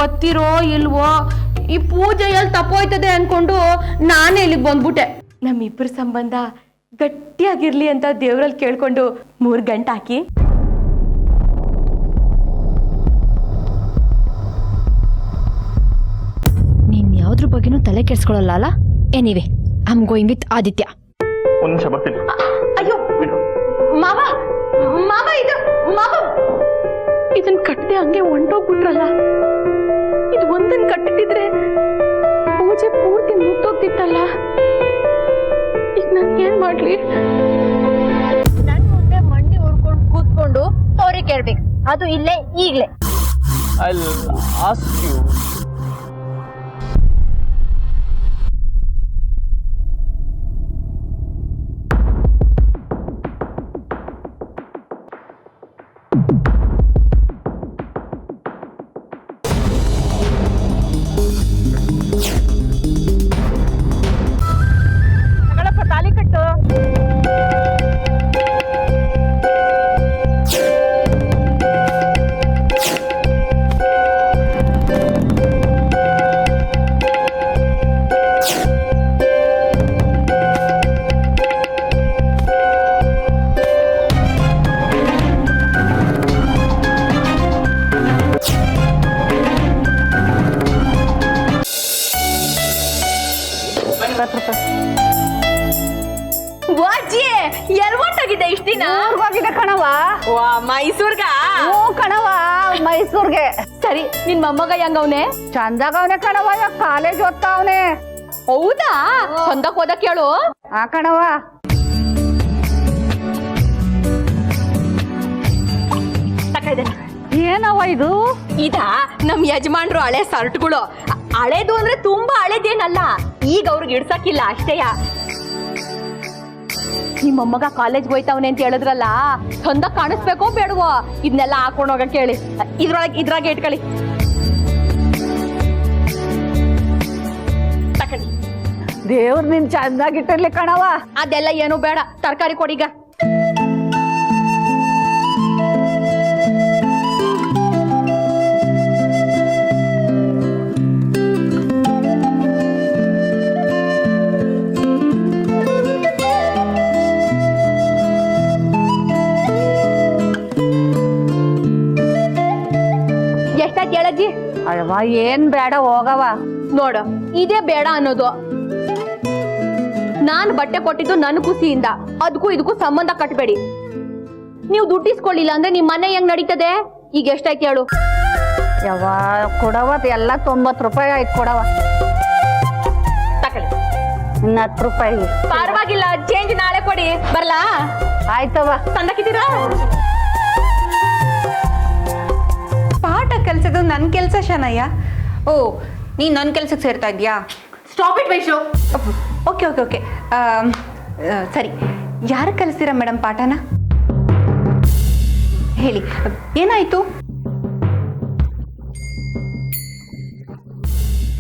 ಬತ್ತಿರೋ ಇಲ್ವೋ, ಈ ಪೂಜೆಯಲ್ಲಿ ತಪ್ಪೋಯ್ತದೆ ಅನ್ಕೊಂಡು ನಾನೇ ಇಲ್ಲಿಗೆ ಬಂದ್ಬಿಟ್ಟೆ. ನಮ್ಮಿಬ್ಬರ ಸಂಬಂಧ ಗಟ್ಟಿಯಾಗಿರ್ಲಿ ಅಂತ ದೇವ್ರಲ್ಲಿ ಕೇಳ್ಕೊಂಡು 3 ಗಂಟೆ ಹಾಕಿ ನೀನ್ ಯಾವ್ದ್ರ ಬಗ್ಗೆನೂ ತಲೆ ಕೆಡ್ಸ್ಕೊಳಲ್ಲ ಅಲ್ಲ? Anyway I am going with Aditya. ಒಂದು ನಿಮಿಷ ಬರ್ತೀನಿ. ಅಯ್ಯೋ ಮಾವ, ಮಾವ ಇದು ಮಾವ, ಇದನ್ ಕಟ್ಟದೆ ಹಂಗೆ ಹೊಂಟೋಗ್ಬಿಟ್ರಲ್ಲ. ಇದು ಒಂದನ್ ಕಟ್ಟಿದ್ರೆ ಪೂಜೆ ಪೂರ್ತಿ ಮುಗ್ದೋಗ್ತಿತ್ತಲ್ಲ. ಈಗ ನಾನು ಏನ್ ಮಾಡ್ಲಿ? ನನ್ ಮುಂದೆ ಮಂಡಿ ಹೊರ್ಕೊಂಡು ಕೂತ್ಕೊಂಡು ಅವ್ರಿಗೆ ಕೇಳ್ಬೇಕು, ಅದು ಇಲ್ಲೇ ಈಗ್ಲೇ. I'll ask you. ತಾಲಿ ಕಟ್ಟು. ವಾಜ್ಜಿ ಎಲ್ವೊಟ್ಟಾಗಿದೆ ಇಷ್ಟ ದಿನ? ಹೋಗಿದೆ ಕಣವ. ವಾ ಮೈಸೂರ್ಗ? ಹ್ಞೂ ಕಣವ, ಮೈಸೂರ್ಗೆ. ಸರಿ, ನಿನ್ ಮೊಮ್ಮಗ ಹೆಂಗವ್ನೆ? ಚಂದಾಗವ್ನೆ ಕಣವ, ಇವಾಗ ಕಾಲೇಜ್ ಓದ್ತಾವ್ನೆ. ಹೌದಾ? ಚಂದಕ್ ಓದಕ್ ಹೇಳು. ಆ ಕಣವ. ಏನವ ಇದು? ಇದಾ ನಮ್ ಯಜಮಾನ್ರು ಹಳೆ ಸರ್ಟ್ಗಳು. ಹಳೇದು ಅಂದ್ರೆ ತುಂಬಾ ಹಳೇದೇನಲ್ಲ, ಈಗ ಅವ್ರಿಗೆ ಇಡ್ಸಕ್ಕಿಲ್ಲ ಅಷ್ಟೇಯ. ನಿಮ್ ಮೊಮ್ಮಗ ಕಾಲೇಜ್ಗೆ ಹೋಯ್ತಾವನೆ ಅಂತ ಹೇಳಿದ್ರಲ್ಲ, ಚಂದ ಕಾಣಿಸ್ಬೇಕೋ ಬೇಡವೋ? ಇದನ್ನೆಲ್ಲ ಹಾಕೊಂಡ್ ಹೋಗಕ್ ಹೇಳಿ. ಇದ್ರಾಗೆ ಇಟ್ಕೊಳ್ಳಿ. ತಕೊಳ್ಳಿ. ದೇವ್ರ ನಿನ್ ಚಂದಾಗಿಟ್ಟಿರ್ಲಿ ಕಣವ. ಅದೆಲ್ಲ ಏನು ಬೇಡ, ತರಕಾರಿ ಕೊಡೀಗ. ಎಷ್ಟಾಯ್ತು ಹೇಳಜ್ಜಿ? ಅಯ್ಯವ್ವ ಏನ್ ಬೇಡ ಹೋಗವ. ನೋಡು, ಇದೇ ಬೇಡ ಅನ್ನೋದು. ನಾನ್ ಬಟ್ಟೆ ಕೊಟ್ಟಿದ್ದು ನನ್ನ ಖುಷಿಯಿಂದ, ಅದಕ್ಕೂ ಇದಕ್ಕೂ ಸಂಬಂಧ ಕಟ್ಬೇಡಿ. ನೀವು ದುಡ್ಡಿಸ್ಕೊಳ್ಳಿಲ್ಲ ಅಂದ್ರೆ ನಿಮ್ ಮನೆ ಹೆಂಗ್ ನಡೀತದೆ? ಈಗ ಎಷ್ಟಾಯ್ತು ಹೇಳು? ಯವ್ವ ಕೊಡವ, ಎಲ್ಲ 90 ರೂಪಾಯಿ ಆಯ್ತು ಕೊಡವ. ತಕೊಳ್ಳಿ. ಇನ್ನ 10 ರೂಪಾಯಿ. ಪರವಾಗಿಲ್ಲ, ಚೇಂಜ್ ನಾಳೆ ಕೊಡಿ. ಬರ್ಲಾ? ಆಯ್ತವ. ತಂದಕ್ಕಿದ್ದೀರಾ? ಪಾಠ ಕಲ್ಸೋದು ನನ್ನ ಕೆಲಸ ಶನಯ್ಯ. ಓ, ನೀನು ನನ್ನ ಕೆಲ್ಸಕ್ಕೆ ಸೇರ್ತಾ ಇದೆಯಾ? Stop it Vaishu. Okay okay okay ಸರಿ. ಯಾರು ಕಲಿಸ್ತೀರಾ ಮೇಡಮ್ ಪಾಠನ? ಹೇಳಿ, ಏನಾಯಿತು?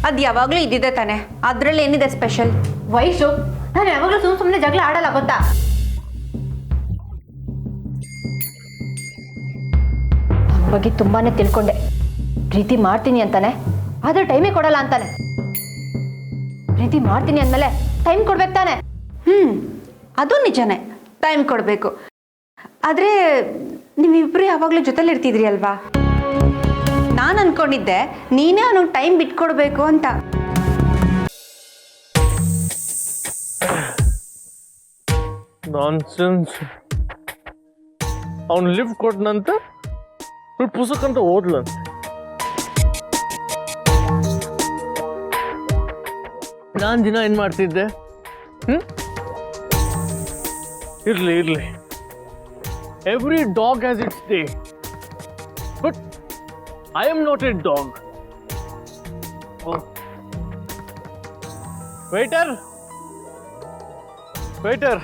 ಅದು ಯಾವಾಗಲೂ ಇದ್ದಿದೆ ತಾನೆ, ಅದರಲ್ಲಿ ಏನಿದೆ ಸ್ಪೆಷಲ್? ವೈಶು, ನಾನು ಯಾವಾಗಲೂ ಸುಮ್ಮನೆ ಜಗಳ ಆಡಲ್ಲ, ಗೊತ್ತಾ? ಅವನ ಬಗ್ಗೆ ತುಂಬಾನೇ ತಿಳ್ಕೊಂಡೆ. ಪ್ರೀತಿ ಮಾಡ್ತೀನಿ ಅಂತಾನೆ, ಆದ್ರೆ ಟೈಮೇ ಕೊಡಲ್ಲ ಅಂತಾನೆ. ಪ್ರೀತಿ ಮಾಡ್ತೀನಿ ಅಂದ್ಮೇಲೆ ಟೈಮ್ ಕೊಡ್ಬೇಕು ತಾನೆ? ಅದು ನಿಜನೇ, ಟೈಮ್ ಕೊಡಬೇಕು. ಆದರೆ ನೀವಿಬ್ಬರು ಯಾವಾಗಲೂ ಜೊತೆಲಿ ಇರ್ತಿದ್ರಿ ಅಲ್ವಾ? ನಾನು ಅನ್ಕೊಂಡಿದ್ದೆ ನೀನೇ ಅವನಿಗೆ ಟೈಮ್ ಬಿಟ್ಕೊಡ್ಬೇಕು ಅಂತ. ನಾನ್ಸೆನ್ಸ್. ಅವ್ನು ಲಿಫ್ಟ್ ಕೊಟ್ಟನಂತ ಪುಸ್ತಕ ಅಂತ ಓದ್ಲಂತೆ. ನಾನು ದಿನ ಏನ್ ಮಾಡ್ತಿದ್ದೆ? ಇರ್ಲಿ ಇರ್ಲಿ, every dog has its day, but I am not a dog. Waiter, waiter,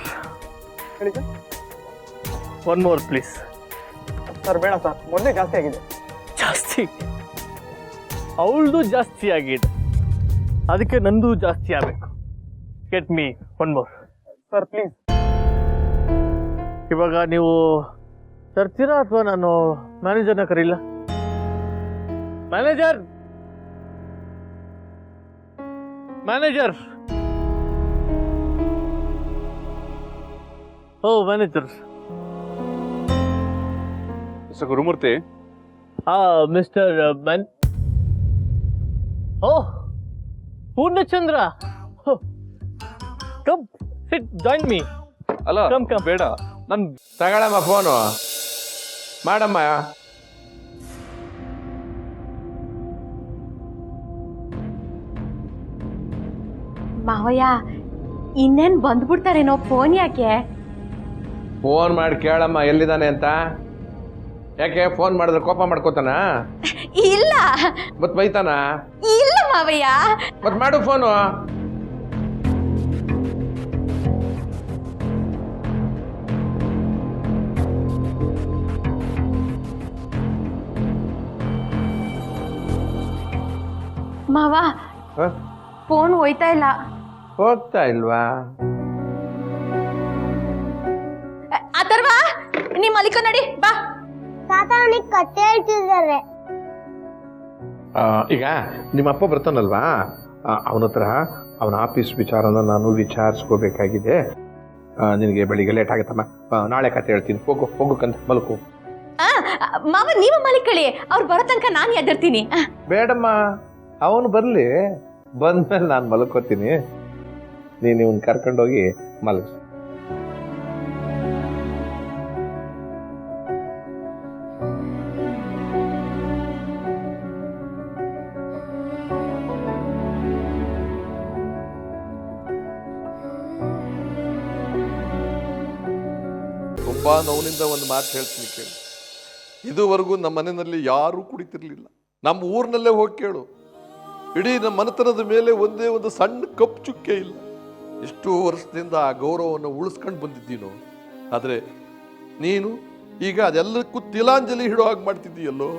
one more please. Sir ಬೇಡ ಸರ್, ಮೊನ್ನೆ ಜಾಸ್ತಿ ಆಗಿದೆ. ಜಾಸ್ತಿ? ಅವಳದು ಜಾಸ್ತಿ ಆಗಿದೆ, ಅದಕ್ಕೆ ನಂದು ಜಾಸ್ತಿ ಆಗಬೇಕು. Get me one more. Sir please. ಇವಾಗ ನೀವು ತರ್ತೀರಾ ಅಥವಾ ನಾನು ಮ್ಯಾನೇಜರ್ನ ಕರೀಲ್ಲ? Manager, manager. Oh manager. Mister Gurumurthy, mister oh Poornachandra, come sit join me. ಅಲ್ಲ ಕಮ್. ಬೇಡ, ನನ್ ತಗೊಳಮ್ಮ ಫೋನು ಮಾಡಮ್ಮ. ಮಾವಯ್ಯ ಇನ್ನೇನ್ ಬಂದ್ಬಿಡ್ತಾರೇನೋ, ಫೋನ್ ಯಾಕೆ? ಫೋನ್ ಮಾಡಿ ಕೇಳಮ್ಮ ಎಲ್ಲಿದ್ದಾನೆ ಅಂತ. ಯಾಕೆ ಫೋನ್ ಮಾಡಿದ್ರೆ ಕೋಪ ಮಾಡ್ಕೋತಾನ? ಇಲ್ಲ ಮತ್ ಬೈತಾನ? ಇಲ್ಲ ಮಾವಯ್ಯ. ಮತ್ ಮಾಡು ಫೋನು. ಮಾವ ಫೋನ್ ಹೋಯ್ತಾ ಇಲ್ಲ. ಹೋಗ್ತಾ ಇಲ್ವಾ? ಅಥರ್ವ, ನೀ ಮಲಿಕ ನಡಿ ಬಾ. ತಾತ ಅವನಿಗೆ ಕತೆ ಹೇಳ್ತಿದ್ದಾರೆ. ಈಗ ನಿಮ್ಮ ಅಪ್ಪ ಬರ್ತಾನಲ್ವಾ, ಅವನ ಹತ್ರ ಅವನ ಆಫೀಸ್ ವಿಚಾರನ ನಾನು ವಿಚಾರಿಸ್ಕೋಬೇಕಾಗಿದೆ. ನಿನಗೆ ಬೆಳಿಗ್ಗೆ ಲೇಟ್ ಆಗುತ್ತಮ್ಮ, ನಾಳೆ ಕತೆ ಹೇಳ್ತೀನಿ. ಹೋಗಕ್ಕಂತ ಮಲ್ಕು. ಮಾವ ನೀವು ಮಲಿಕಳಿ, ಅವ್ರು ಬರೋ ತನಕ ನಾನು ಎದರ್ತೀನಿ. ಬೇಡಮ್ಮ, ಅವನು ಬರಲಿ, ಬಂದ್ಮೇಲೆ ನಾನು ಮಲ್ಕೋತೀನಿ. ನೀನು ಇವನ್ ಕರ್ಕೊಂಡೋಗಿ ಮಲಗಿಸು. ತುಂಬಾ ನೋವಿನಿಂದ ಒಂದು ಮಾತು ಹೇಳ್ತೀನಿ ಕೇಳು. ಇದುವರೆಗೂ ನಮ್ಮ ಮನೆಯಲ್ಲಿ ಯಾರೂ ಕುಡಿತಿರ್ಲಿಲ್ಲ. ನಮ್ಮ ಊರಿನಲ್ಲೇ ಹೋಗಿ ಕೇಳು, ಇಡೀ ನಮ್ಮ ಮನೆತನದ ಮೇಲೆ ಒಂದೇ ಒಂದು ಸಣ್ಣ ಕಪ್ಪು ಚುಕ್ಕೆ ಇಲ್ಲ. ಎಷ್ಟು ವರ್ಷದಿಂದ ಆ ಗೌರವವನ್ನು ಉಳಿಸ್ಕೊಂಡು ಬಂದಿದ್ದೀನೋ, ಆದರೆ ನೀನು ಈಗ ಅದೆಲ್ಲಕ್ಕೂ ತಿಲಾಂಜಲಿ ಹಿಡೋ ಹಾಗೆ ಮಾಡ್ತಿದ್ದೀಯಲ್ಲೋ.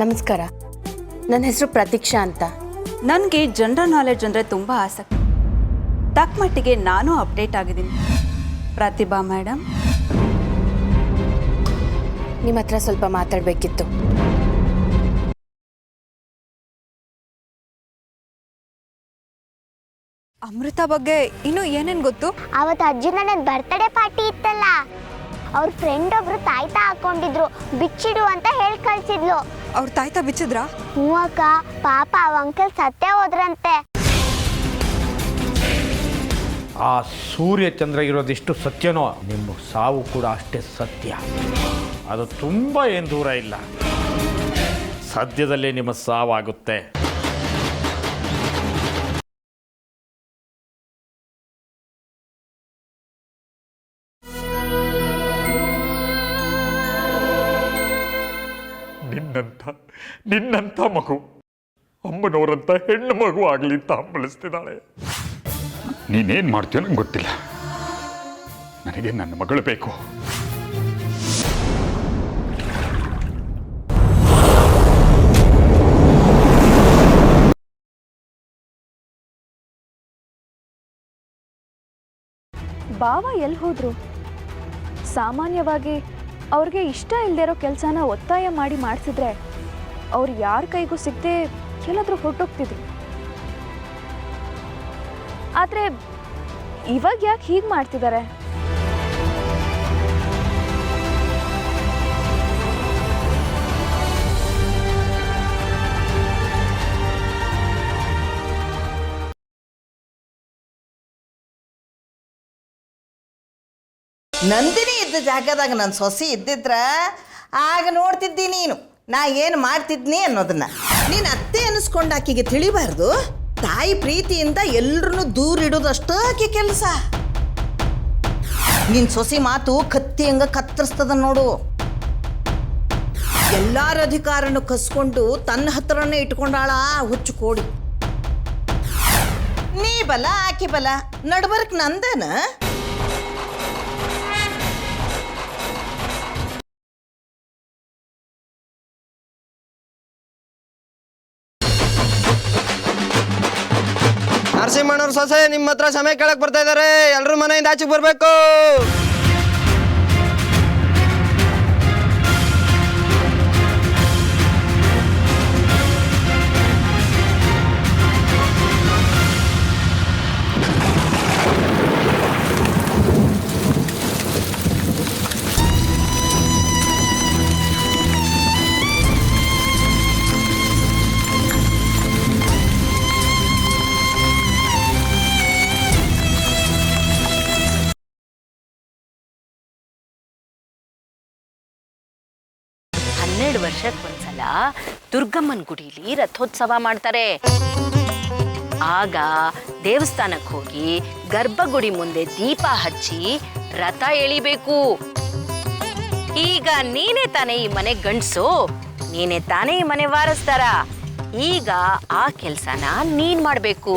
ನಮಸ್ಕಾರ, ನನ್ನ ಹೆಸರು ಪ್ರತೀಕ್ಷಾ ಅಂತ. ನನಗೆ ಜನರಲ್ ನಾಲೆಡ್ಜ್ ಅಂದರೆ ತುಂಬ ಆಸಕ್ತಿ. ತಕ್ಕ ಮಟ್ಟಿಗೆ ನಾನು ಅಪ್ಡೇಟ್ ಆಗಿದ್ದೀನಿ. ಪ್ರತಿಭಾ ಮೇಡಮ್, ನಿಮ್ಮ ಹತ್ರ ಸ್ವಲ್ಪ ಮಾತಾಡಬೇಕಿತ್ತು. ಅಮೃತ ಬಗ್ಗೆ ಇನ್ನೂ ಏನೇನು ಗೊತ್ತು? ಅವತ್ತು ಅಜ್ಜಿನ ನನ್ನ ಬರ್ತ್ಡೇ ಪಾರ್ಟಿ ಇತ್ತಲ್ಲ, ಅವ್ರ ಫ್ರೆಂಡ್ ಒಬ್ರು ತಾಯ್ತಾ ಹಾಕೊಂಡಿದ್ರು, ಬಿಚ್ಚಿಡು ಅಂತ ಹೇಳಿ ಕಳ್ಸಿದ್ಲು. ಅವ್ರ ತಾಯ್ತಾ ಬಿಚ್ಚಿದ್ರಾ? ಹ್ಞೂ ಅಕ್ಕ, ಪಾಪ ಅವ ಅಂಕಲ್ ಸತ್ತೇ ಹೋದ್ರಂತೆ. ಆ ಸೂರ್ಯ ಚಂದ್ರ ಇರೋದಿಷ್ಟು ಸತ್ಯನೋ, ನಿಮ್ಮ ಸಾವು ಕೂಡ ಅಷ್ಟೇ ಸತ್ಯ. ಅದು ತುಂಬ ಏನು ದೂರ ಇಲ್ಲ, ಸದ್ಯದಲ್ಲೇ ನಿಮ್ಮ ಸಾವಾಗುತ್ತೆ. ನಿನ್ನಂಥ ಮಗು ಅಮ್ಮನವರಂಥ ಹೆಣ್ಣು ಮಗು ಆಗಲಿ ಅಂತ ಹಂಬಲಿಸ್ತಿದ್ದಾಳೆ. ನೀನೇನು ಮಾಡ್ತೀಯೋ ನಂಗೆ ಗೊತ್ತಿಲ್ಲ, ನನಗೆ ನನ್ನ ಮಗಳು ಬೇಕು. ಬಾವ ಎಲ್ಲಿ ಹೋದ್ರು? ಸಾಮಾನ್ಯವಾಗಿ ಅವ್ರಿಗೆ ಇಷ್ಟ ಇಲ್ಲದೆ ಇರೋ ಕೆಲಸನ ಒತ್ತಾಯ ಮಾಡಿ ಮಾಡಿಸಿದ್ರೆ ಅವ್ರು ಯಾರ ಕೈಗೂ ಸಿಗದೆ ಎಲ್ಲಾದ್ರೂ ಹೊರಟೋಗ್ತಿದ್ರು. ಆದರೆ ಇವಾಗ ಯಾಕೆ ಹೀಗೆ ಮಾಡ್ತಿದ್ದಾರೆ? ನಂದಿನಿ ಇದ್ದ ಜಾಗದಾಗ ನನ್ನ ಸೊಸೆ ಇದ್ದಿದ್ರ ಆಗ ನೋಡ್ತಿದ್ದಿ ನೀನು ನಾ ಏನು ಮಾಡ್ತಿದ್ನಿ ಅನ್ನೋದನ್ನ. ನೀನು ಅತ್ತೆ ಅನ್ನಿಸ್ಕೊಂಡು ಆಕೆಗೆ ತಿಳಿಬಾರ್ದು. ತಾಯಿ ಪ್ರೀತಿಯಿಂದ ಎಲ್ಲರನ್ನೂ ದೂರ ಇಡೋದಷ್ಟು ಆಕೆ ಕೆಲಸ. ನಿನ್ನ ಸೊಸೆ ಮಾತು ಕತ್ತಿ ಹಂಗ ಕತ್ತರಿಸ್ತದ ನೋಡು. ಎಲ್ಲರ ಅಧಿಕಾರನು ಕಸ್ಕೊಂಡು ತನ್ನ ಹತ್ರನೇ ಇಟ್ಕೊಂಡಾಳ ಹುಚ್ಚು ಕೋಡಿ. ನೀ ಬಲ ಆಕೆ ಬಲ, ನಡ್ಬರ್ಕ್ ನಂದನ. ನರಸಿಂಹಣ್ಣವ್ರ ಸೊಸೆ ನಿಮ್ಮ ಹತ್ರ ಸಮಯ ಕೇಳಕ್ ಬರ್ತಾ ಇದಾರೆ. ಎಲ್ರು ಮನೆಯಿಂದ ಆಚೆಗೆ ಬರ್ಬೇಕು. ವರ್ಷಕ್ಕೊಂದ್ಸಲ ದುರ್ಗಮ್ಮನ ಗುಡಿಲಿ ರಥೋತ್ಸವ ಮಾಡ್ತಾರೆ. ಆಗ ದೇವಸ್ಥಾನಕ್ಕೆ ಹೋಗಿ ಗರ್ಭಗುಡಿ ಮುಂದೆ ದೀಪ ಹಚ್ಚಿ ರಥ ಎಳಿಬೇಕು. ಈಗ ನೀನೇ ತಾನೇ ಈ ಮನೆ ಗಂಡ್ಸು, ನೀನೇ ತಾನೇ ಈ ಮನೆ ವಾರಸ್ದಾರ. ಈಗ ಆ ಕೆಲ್ಸನ ನೀನ್ ಮಾಡ್ಬೇಕು.